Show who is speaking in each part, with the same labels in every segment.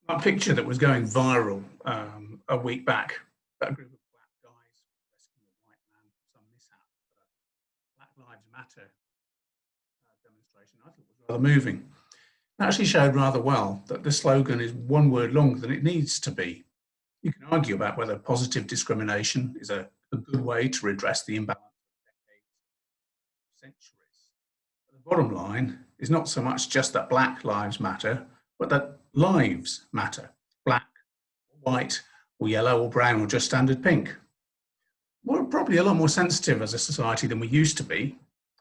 Speaker 1: That picture that was going viral a week back, that group of black guys rescuing a white man from some mishap at a Black Lives Matter demonstration, I thought was rather moving. It actually showed rather well that the slogan is one word longer than it needs to be. You can argue about whether positive discrimination is a good way to redress the imbalance of decades, centuries. But the bottom line is not so much just that black lives matter, but that lives matter. Black, or white, or yellow, or brown, or just standard pink. We're probably a lot more sensitive as a society than we used to be,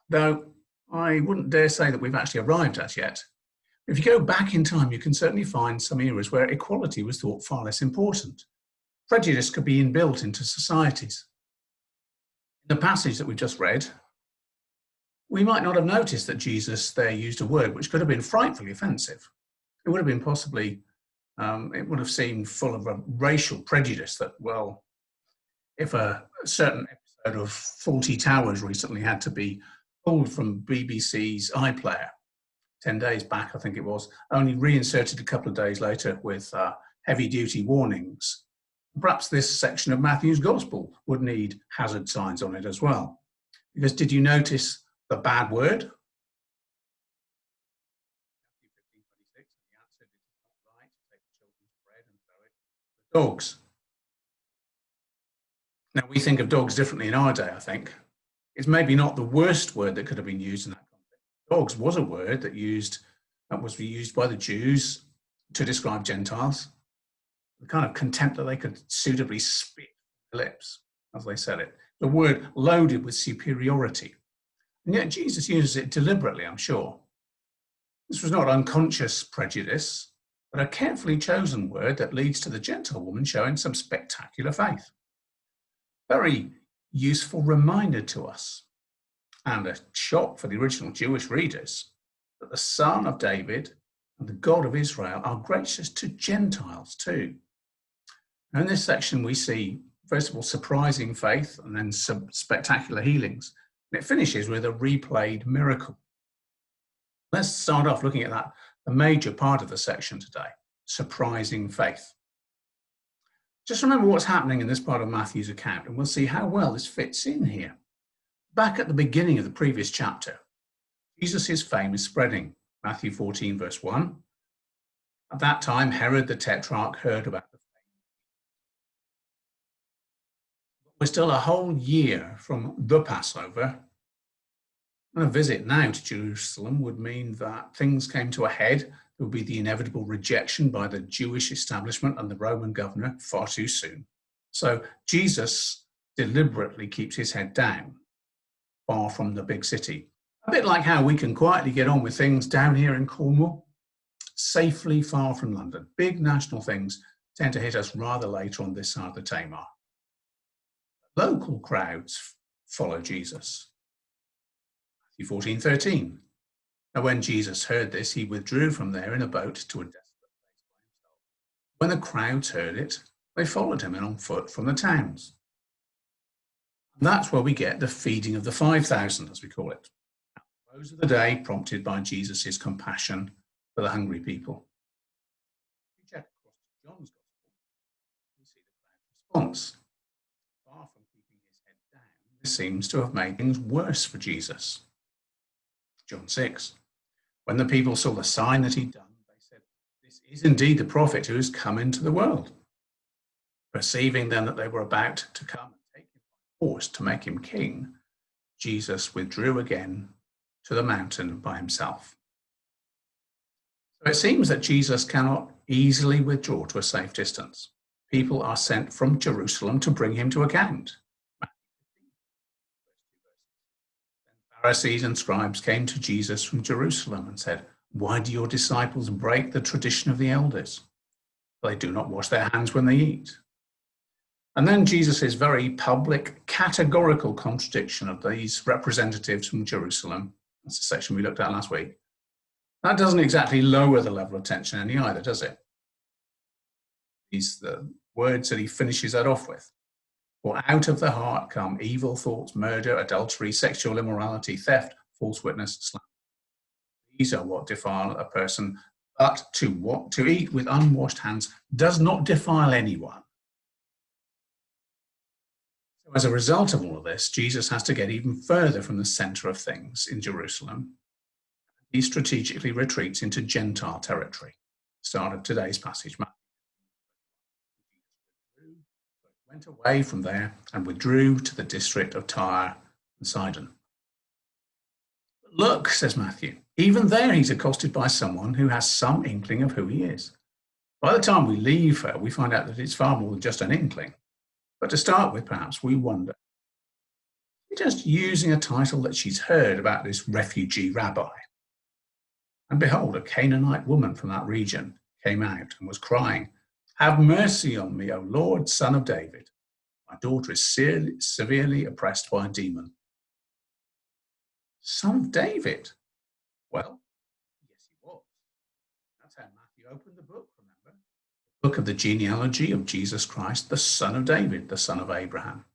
Speaker 1: though I wouldn't dare say that we've actually arrived as yet. If you go back in time, you can certainly find some eras where equality was thought far less important. Prejudice could be inbuilt into societies. In the passage that we've just read, we might not have noticed that Jesus there used a word which could have been frightfully offensive. It would have been possibly, it would have seemed full of a racial prejudice that, well, if a certain episode of Fawlty Towers recently had to be pulled from BBC's iPlayer, 10 days back, I think it was, only reinserted a couple of days later with heavy-duty warnings, perhaps this section of Matthew's Gospel would need hazard signs on it as well. Because did you notice the bad word? Dogs. Now, we think of dogs differently in our day, I think. It's maybe not the worst word that could have been used in that context. Dogs was a word that was used by the Jews to describe Gentiles. The kind of contempt that they could suitably spit from their lips, as they said it. The word loaded with superiority. And yet Jesus uses it deliberately, I'm sure. This was not unconscious prejudice, but a carefully chosen word that leads to the Gentile woman showing some spectacular faith. Very useful reminder to us, and a shock for the original Jewish readers, that the Son of David and the God of Israel are gracious to Gentiles too. Now in this section we see, first of all, surprising faith and then some spectacular healings. And it finishes with a replayed miracle. Let's start off looking at that, the major part of the section today, surprising faith. Just remember what's happening in this part of Matthew's account, and we'll see how well this fits in here. Back at the beginning of the previous chapter, Jesus' fame is spreading. Matthew 14, verse 1. At that time, Herod the Tetrarch heard about the fame. We're still a whole year from the Passover. And a visit now to Jerusalem would mean that things came to a head. There would be the inevitable rejection by the Jewish establishment and the Roman governor far too soon. So Jesus deliberately keeps his head down, far from the big city. A bit like how we can quietly get on with things down here in Cornwall, safely far from London. Big national things tend to hit us rather later on this side of the Tamar. Local crowds follow Jesus. Matthew 14:13. Now when Jesus heard this, he withdrew from there in a boat to a desolate place by himself. When the crowds heard it, they followed him on foot from the towns. And that's where we get the feeding of the 5,000, as we call it. At the close of the day, prompted by Jesus' compassion for the hungry people. If we check across to John's Gospel, we see the crowd's response. Far from keeping his head down, this seems to have made things worse for Jesus. John 6. When the people saw the sign that he'd done, they said, "This is indeed the prophet who has come into the world." Perceiving then that they were about to come and take him by force to make him king, Jesus withdrew again to the mountain by himself. So it seems that Jesus cannot easily withdraw to a safe distance. People are sent from Jerusalem to bring him to account. Pharisees and scribes came to Jesus from Jerusalem and said, "Why do your disciples break the tradition of the elders? They do not wash their hands when they eat." And then Jesus' very public, categorical contradiction of these representatives from Jerusalem, that's the section we looked at last week, that doesn't exactly lower the level of tension any either, does it? These the words that he finishes that off with. For out of the heart come evil thoughts, murder, adultery, sexual immorality, theft, false witness, slander. These are what defile a person, But to eat with unwashed hands does not defile anyone. So as a result of all of this, Jesus has to get even further from the center of things in Jerusalem. He strategically retreats into Gentile territory. Start of today's passage. Went away from there and withdrew to the district of Tyre and Sidon. Look, says Matthew, even there he's accosted by someone who has some inkling of who he is. By the time we leave her, we find out that it's far more than just an inkling. But to start with, perhaps we wonder, is she just using a title that she's heard about this refugee rabbi? And behold, a Canaanite woman from that region came out and was crying, "Have mercy on me, O Lord, Son of David. My daughter is severely oppressed by a demon." Son of David? Well, yes, he was. That's how Matthew opened the book, remember? The book of the genealogy of Jesus Christ, the son of David, the son of Abraham.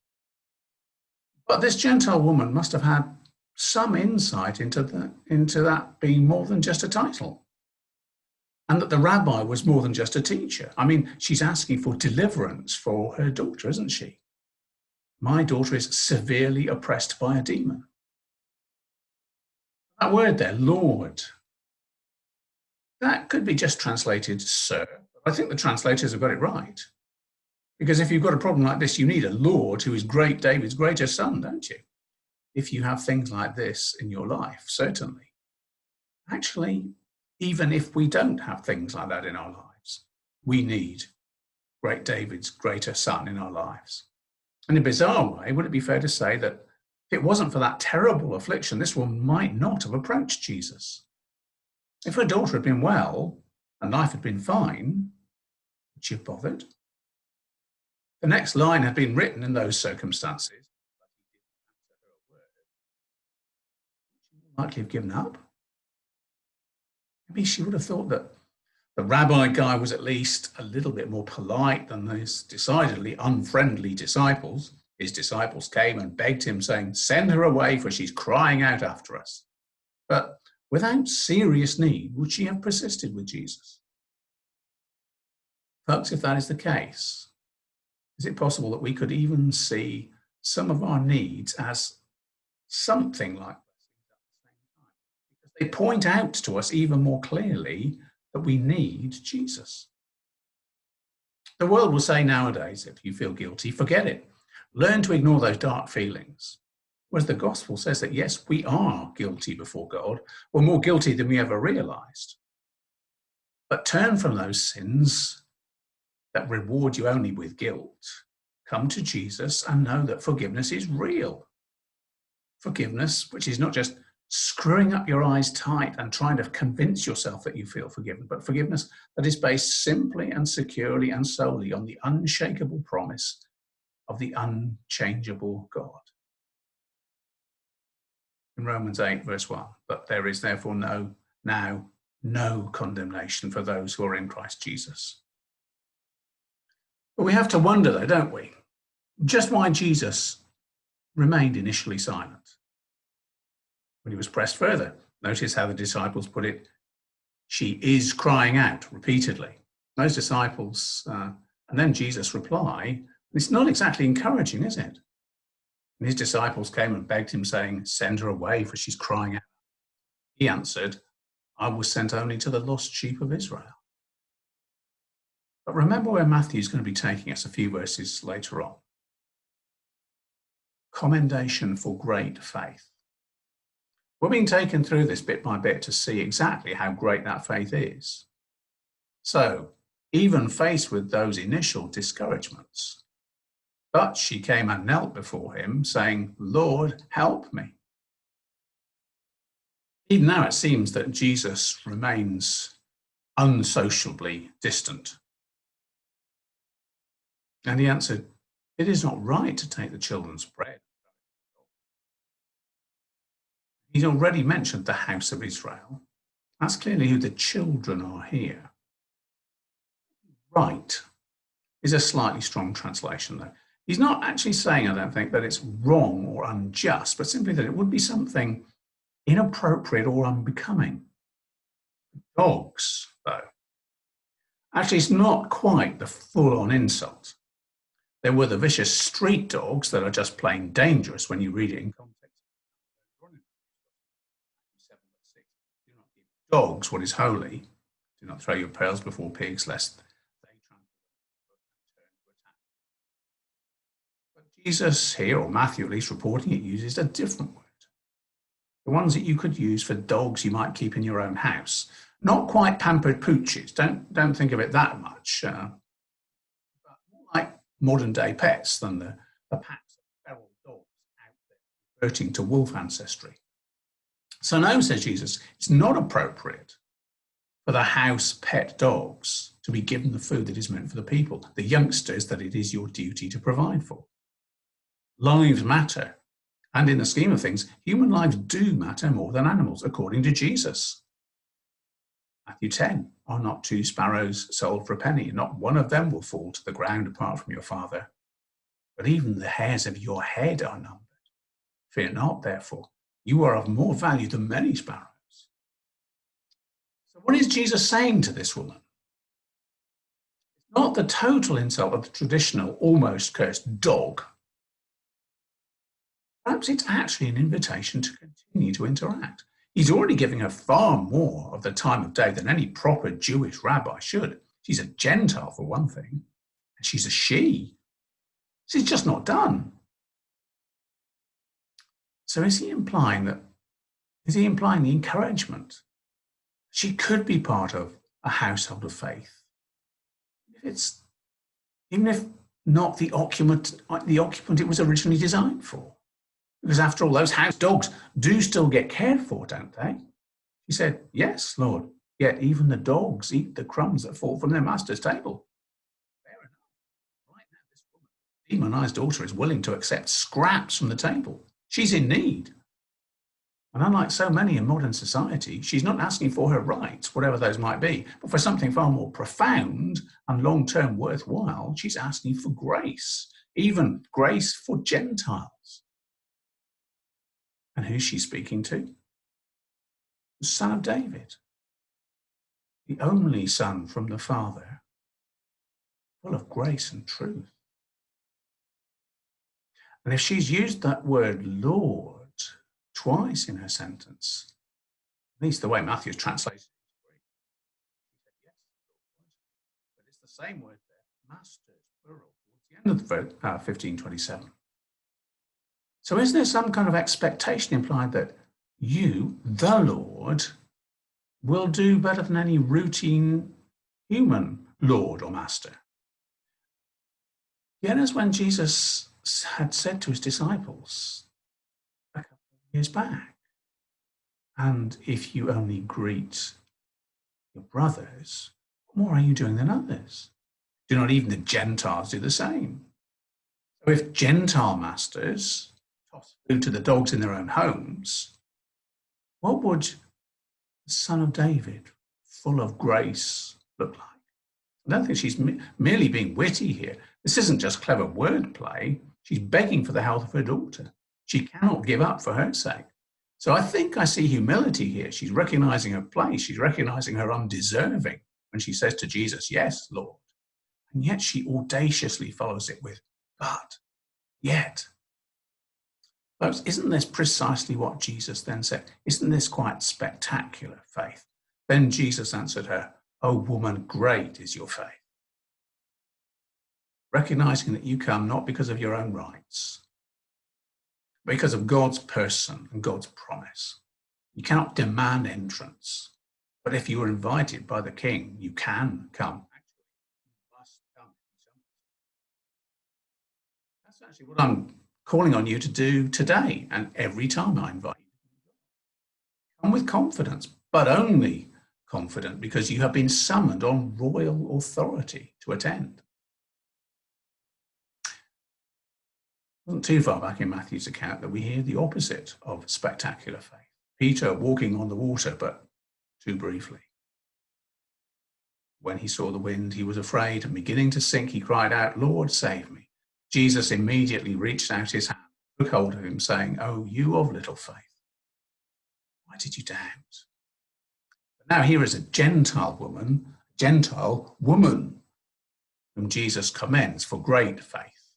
Speaker 1: But this Gentile woman must have had some insight into that being more than just a title. And that the rabbi was more than just a teacher. I mean, she's asking for deliverance for her daughter, isn't she? My daughter is severely oppressed by a demon. That word there, Lord, that could be just translated sir. I think the translators have got it right. Because if you've got a problem like this, you need a Lord who is great David's greater son, don't you? If you have things like this in your life, certainly. Actually, even if we don't have things like that in our lives, we need great David's greater son in our lives. In a bizarre way, would it be fair to say that if it wasn't for that terrible affliction, this woman might not have approached Jesus? If her daughter had been well and life had been fine, would she have bothered? The next line had been written in those circumstances. Would she likely have given up? Maybe she would have thought that the rabbi guy was at least a little bit more polite than his decidedly unfriendly disciples. His disciples came and begged him, saying, "Send her away, for she's crying out after us." But without serious need, would she have persisted with Jesus? Folks, if that is the case, is it possible that we could even see some of our needs as something like they point out to us even more clearly that we need Jesus? The world will say nowadays, if you feel guilty, forget it. Learn to ignore those dark feelings. Whereas the gospel says that, yes, we are guilty before God. We're more guilty than we ever realized. But turn from those sins that reward you only with guilt. Come to Jesus and know that forgiveness is real. Forgiveness, which is not just screwing up your eyes tight and trying to convince yourself that you feel forgiven, but forgiveness that is based simply and securely and solely on the unshakable promise of the unchangeable God. In Romans 8, verse 1, but there is therefore now no condemnation for those who are in Christ Jesus. But we have to wonder, though, don't we, just why Jesus remained initially silent. When he was pressed further, notice how the disciples put it, she is crying out repeatedly. Those disciples, and then Jesus' reply, it's not exactly encouraging, is it? And his disciples came and begged him, saying, "Send her away, for she's crying out." He answered, "I was sent only to the lost sheep of Israel." But remember where Matthew's going to be taking us a few verses later on. Commendation for great faith. We're being taken through this bit by bit to see exactly how great that faith is. So, even faced with those initial discouragements, but she came and knelt before him, saying, "Lord, help me." Even now it seems that Jesus remains unsociably distant. And he answered, "It is not right to take the children's bread." He's already mentioned the house of Israel. That's clearly who the children are here. Right is a slightly strong translation, though. He's not actually saying, I don't think, that it's wrong or unjust, but simply that it would be something inappropriate or unbecoming. Dogs, though. Actually, it's not quite the full-on insult. There were the vicious street dogs that are just plain dangerous when you read it in context. Do not give dogs what is holy. Do not throw your pearls before pigs, lest they trample and turn to attack. But Jesus here, or Matthew at least reporting it, uses a different word. The ones that you could use for dogs you might keep in your own house. Not quite pampered pooches. Don't think of it that much. But more like modern day pets than the packs of feral dogs out there reverting to wolf ancestry. So no, says Jesus, it's not appropriate for the house pet dogs to be given the food that is meant for the people, the youngsters that it is your duty to provide for. Lives matter. And in the scheme of things, human lives do matter more than animals, according to Jesus. Matthew 10, are not 2 sparrows sold for a penny? Not one of them will fall to the ground apart from your Father. But even the hairs of your head are numbered. Fear not, therefore. You are of more value than many sparrows. So what is Jesus saying to this woman? It's not the total insult of the traditional, almost cursed dog. Perhaps it's actually an invitation to continue to interact. He's already giving her far more of the time of day than any proper Jewish rabbi should. She's a Gentile, for one thing, and she's a she. She's just not done. So is he implying the encouragement? She could be part of a household of faith. Even if not the occupant it was originally designed for. Because after all, those house dogs do still get cared for, don't they? She said, yes, Lord, yet even the dogs eat the crumbs that fall from their master's table. Fair enough. Right now, this woman, demonized daughter, is willing to accept scraps from the table. She's in need. And unlike so many in modern society, she's not asking for her rights, whatever those might be, but for something far more profound and long-term worthwhile. She's asking for grace, even grace for Gentiles. And who's she speaking to? The Son of David, the only Son from the Father, full of grace and truth. And if she's used that word Lord twice in her sentence, at least the way Matthew's translated it, she said yes, but it's the same word there, masters, plural, towards the end of 1527. So is there some kind of expectation implied that you, the Lord, will do better than any routine human Lord or Master? Yet as when Jesus had said to his disciples a couple of years back, and if you only greet your brothers, what more are you doing than others? Do not even the Gentiles do the same? So if Gentile masters toss food to the dogs in their own homes, what would the Son of David, full of grace, look like? I don't think she's merely being witty here. This isn't just clever wordplay. She's begging for the health of her daughter. She cannot give up for her sake. So I think I see humility here. She's recognizing her place. She's recognizing her undeserving when she says to Jesus, yes, Lord. And yet she audaciously follows it with, but, yet. Folks, isn't this precisely what Jesus then said? Isn't this quite spectacular faith? Then Jesus answered her, "O woman, great is your faith." Recognizing that you come not because of your own rights, but because of God's person and God's promise. You cannot demand entrance, but if you are invited by the King, you can come. Actually, you must come. That's actually what I'm calling on you to do today and every time I invite you. Come with confidence, but only confident because you have been summoned on royal authority to attend. It wasn't too far back in Matthew's account that we hear the opposite of spectacular faith. Peter walking on the water, but too briefly. When he saw the wind, he was afraid, and beginning to sink, he cried out, "Lord, save me." Jesus immediately reached out his hand, took hold of him, saying, "Oh, you of little faith, why did you doubt?" Now here is a Gentile woman whom Jesus commends for great faith.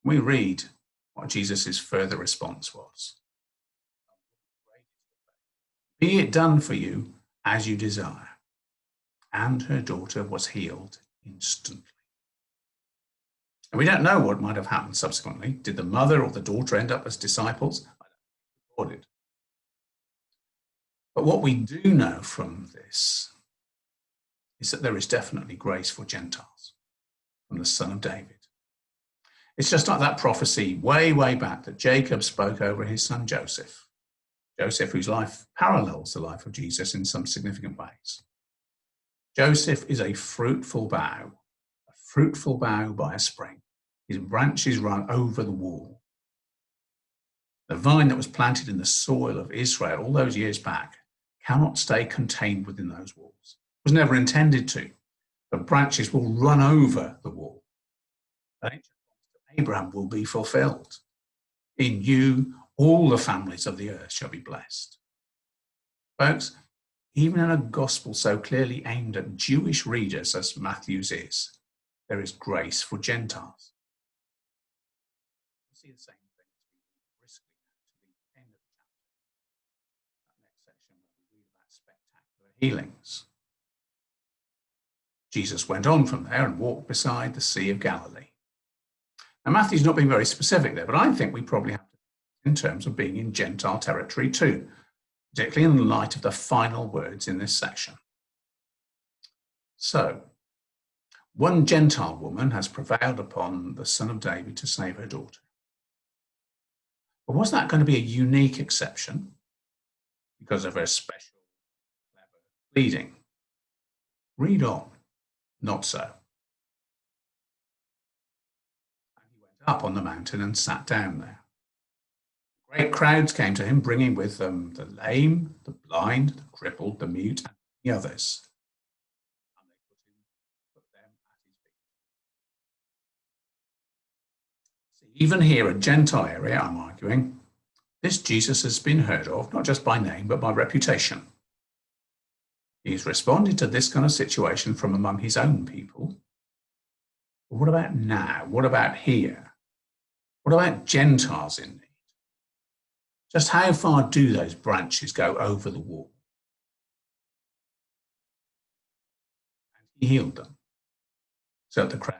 Speaker 1: We read what Jesus' further response was. Be it done for you as you desire. And her daughter was healed instantly. And we don't know what might have happened subsequently. Did the mother or the daughter end up as disciples? I don't know. But what we do know from this is that there is definitely grace for Gentiles from the Son of David. It's just like that prophecy way, way back that Jacob spoke over his son Joseph. Joseph, whose life parallels the life of Jesus in some significant ways. Joseph is a fruitful bough by a spring. His branches run over the wall. The vine that was planted in the soil of Israel all those years back cannot stay contained within those walls. It was never intended to. The branches will run over the wall. Abraham will be fulfilled. In you, all the families of the earth shall be blessed. Folks, even in a gospel so clearly aimed at Jewish readers as Matthew's is, there is grace for Gentiles. We see the same thing as we move briskly to the end of the chapter. That next section where we read about spectacular healings. Jesus went on from there and walked beside the Sea of Galilee. Now, Matthew's not being very specific there, but I think we probably have to think in terms of being in Gentile territory too, particularly in the light of the final words in this section. So, one Gentile woman has prevailed upon the Son of David to save her daughter. But was that going to be a unique exception because of her special, clever pleading? Read on. Not so. And he went up on the mountain and sat down there. Great crowds came to him, bringing with them the lame, the blind, the crippled, the mute, and the others. And they put them at his feet. See, even here, a Gentile area, I'm arguing, this Jesus has been heard of, not just by name, but by reputation. He's responded to this kind of situation from among his own people. But what about now? What about here? What about Gentiles in need? Just how far do those branches go over the wall? And he healed them. So the crowd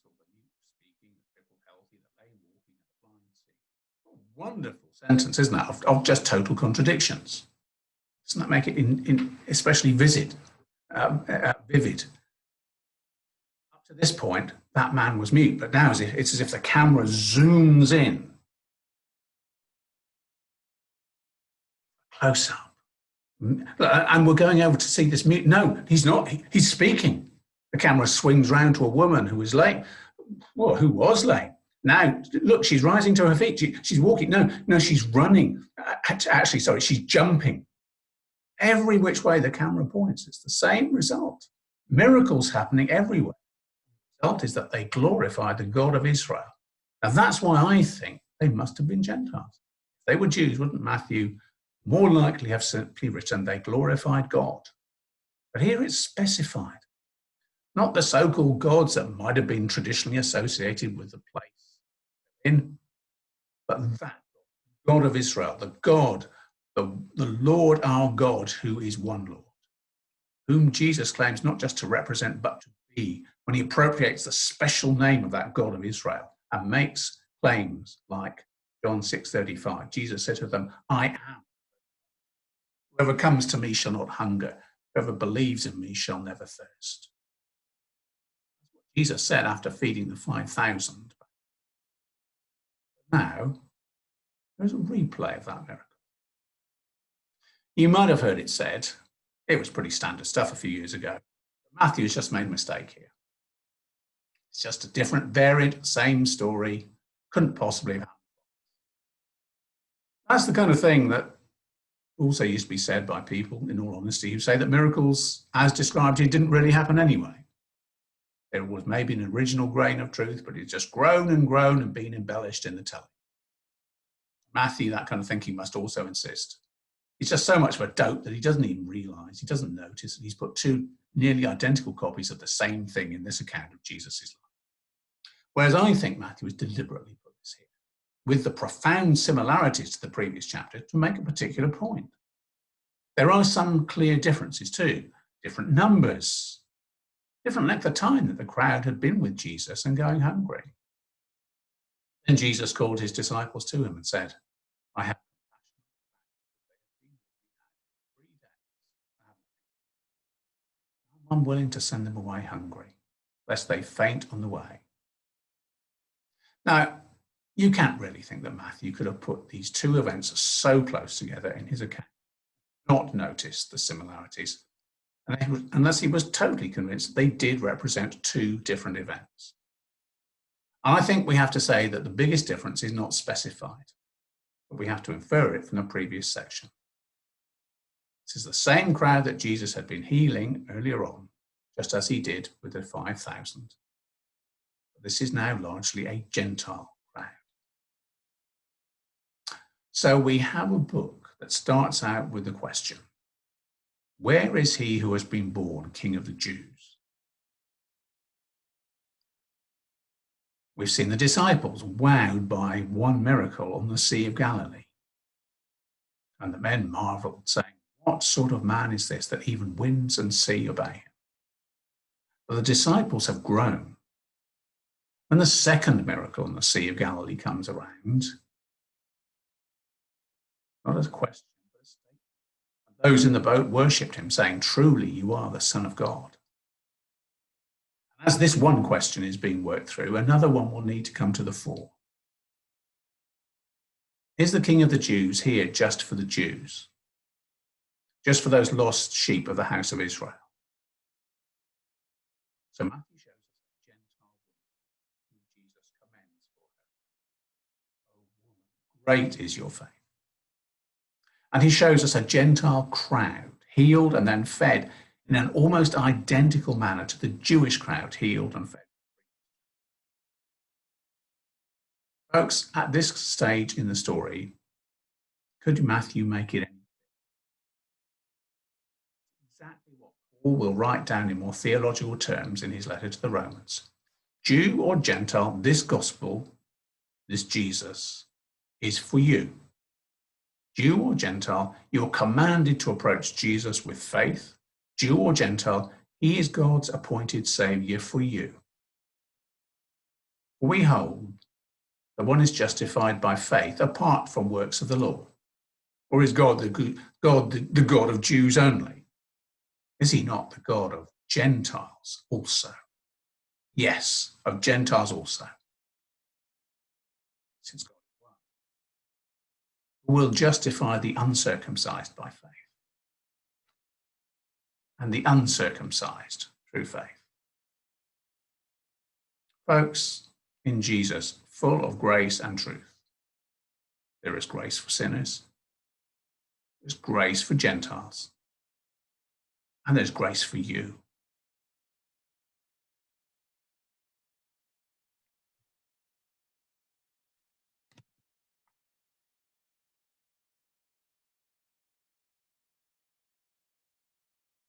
Speaker 1: saw the mute speaking, the crippled healthy, the lame walking, and the blind seeing. What a wonderful sentence, isn't that? Of just total contradictions. Doesn't that make it especially vivid? Up to this point, that man was mute, but now it's as if the camera zooms in. Close up. And we're going over to see this mute. No, he's not. He's speaking. The camera swings round to a woman who was late. Well, who was late? Now, look, she's rising to her feet. She's walking. No, she's running. Actually, sorry, she's jumping. Every which way the camera points, it's the same result. Miracles happening everywhere. The result is that they glorify the God of Israel. Now, that's why I think they must have been Gentiles. If they were Jews, wouldn't Matthew more likely have simply written, they glorified God? But here it's specified. Not the so-called gods that might have been traditionally associated with the place in, but that God of Israel, the God, the Lord our God, who is one Lord, whom Jesus claims not just to represent, but to be, when he appropriates the special name of that God of Israel and makes claims like John 6:35. Jesus said to them, I am. Whoever comes to me shall not hunger. Whoever believes in me shall never thirst. That's what Jesus said after feeding the 5,000. Now, there's a replay of that miracle. You might have heard it said, it was pretty standard stuff a few years ago. Matthew's just made a mistake here. It's just a different, varied, same story. Couldn't possibly have happened. That's the kind of thing that also used to be said by people, in all honesty, who say that miracles, as described here, didn't really happen anyway. There was maybe an original grain of truth, but it's just grown and been embellished in the telling. Matthew, that kind of thinking must also insist He's just so much of a dope that he doesn't even realise, he doesn't notice that he's put two nearly identical copies of the same thing in this account of Jesus' life. Whereas I think Matthew has deliberately put this here, with the profound similarities to the previous chapter, to make a particular point. There are some clear differences too, different numbers, different length of time that the crowd had been with Jesus and going hungry. Then Jesus called his disciples to him and said, I have I'm willing to send them away hungry, lest they faint on the way. Now, you can't really think that Matthew could have put these two events so close together in his account, not noticed the similarities, unless he was totally convinced they did represent two different events. And I think we have to say that the biggest difference is not specified, but we have to infer it from the previous section. This is the same crowd that Jesus had been healing earlier on, just as he did with the 5,000. But this is now largely a Gentile crowd. So we have a book that starts out with the question, where is he who has been born King of the Jews? We've seen the disciples wowed by one miracle on the Sea of Galilee. And the men marveled, saying, what sort of man is this that even winds and sea obey him? But the disciples have grown. When the second miracle on the Sea of Galilee comes around, not as a question, but a statement. Those in the boat worshipped him, saying, truly you are the Son of God. And as this one question is being worked through, another one will need to come to the fore. Is the King of the Jews here just for the Jews? Just for those lost sheep of the house of Israel? So Matthew shows us a Gentile woman whom Jesus commends for her. Oh woman, great is your faith. And he shows us a Gentile crowd healed and then fed in an almost identical manner to the Jewish crowd healed and fed. Folks, at this stage in the story, could Matthew make it any exactly what Paul will write down in more theological terms in his letter to the Romans? Jew or Gentile, this gospel, this Jesus, is for you. Jew or Gentile, you're commanded to approach Jesus with faith. Jew or Gentile, he is God's appointed Saviour for you. We hold that one is justified by faith apart from works of the law. Or is God the God of Jews only? Is he not the God of Gentiles also? Yes, of Gentiles also. Since God is one, who will justify the uncircumcised by faith, and the uncircumcised through faith. Folks, in Jesus, full of grace and truth, there is grace for sinners, there's grace for Gentiles, and there's grace for you.